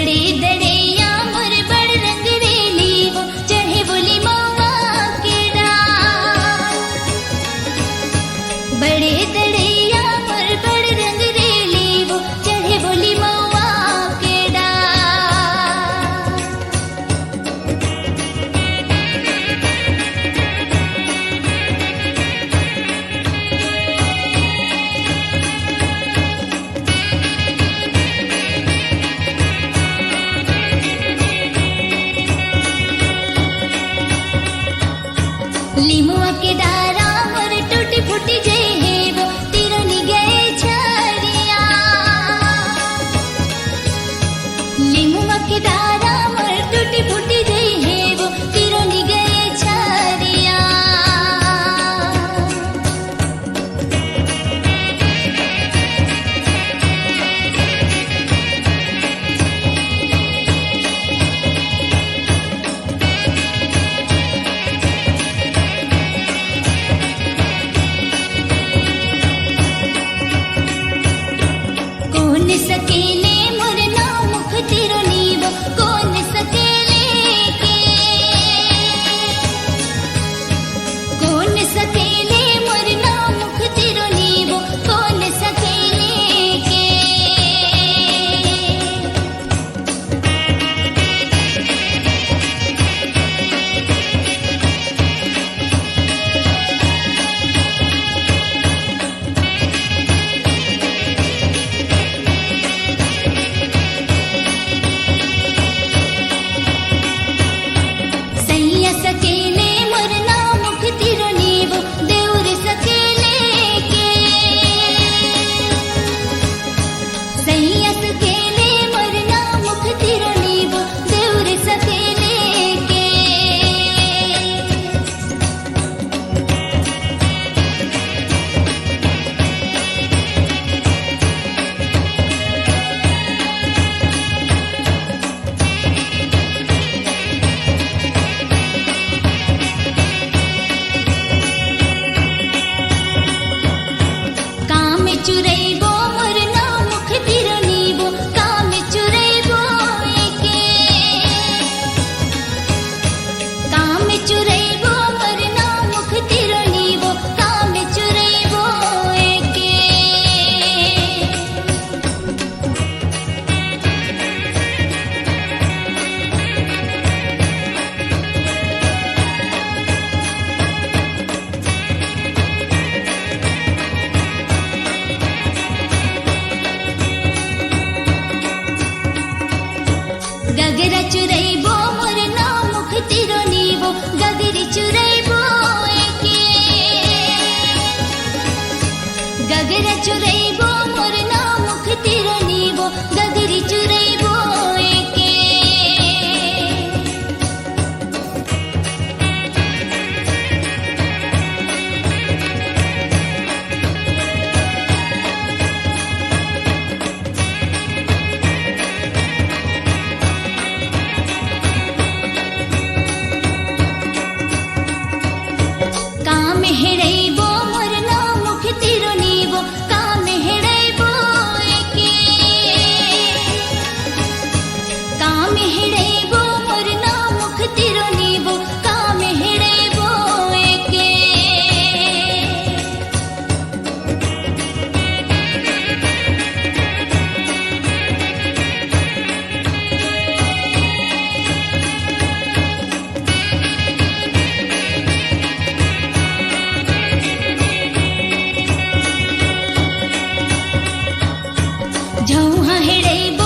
बड़े दड़ैया मोर बड़ रंग रेली वो चढ़े बोली मौआ के डार। बड़े दड़ैया मोर बड़ रंग रेली वो चढ़े बोली मौआ के डार। लीमुआ के डारा मोर टूटी फूटी जे है वो तिरनी गए झरिया। लीमुआ के डारा मोर टूटी फूटी जे है वो तिरनी गए झरिया। कौन सकेले मोर नौ मुख तिरनी वो कौन सकेले के। कौन सकेले मोर नौ मुख तिरनी वो कौन सकेले के। सैया सकेले मोर नौ मुख तिरनी वो देउर सकेले के। सैया सकेले मोर नौ मुख तिरनी वो देउर सकेले के। काम चुरैबो मोर नौ मुख तिरनी वो काम चुरैबो एके। काम चुरैबो मोर नौ मुख तिरनी वो काम चुरैबो एके। गगरा चुरैबो मोर नौ मुख तिरनी वो गगरी चुरैबो एके। गगरा चुरैबो मोर नौ मुख तिरनी वो गगरी चुरैबो एके। काम हेड़ैबो मोर नौ मुख तिरनी वो काम हेड़ैबो एके। काम हेड़ैबो मोर नौ मुख तिरनी वो काम हेड़ैबो एके। झौहा हेड़ैबो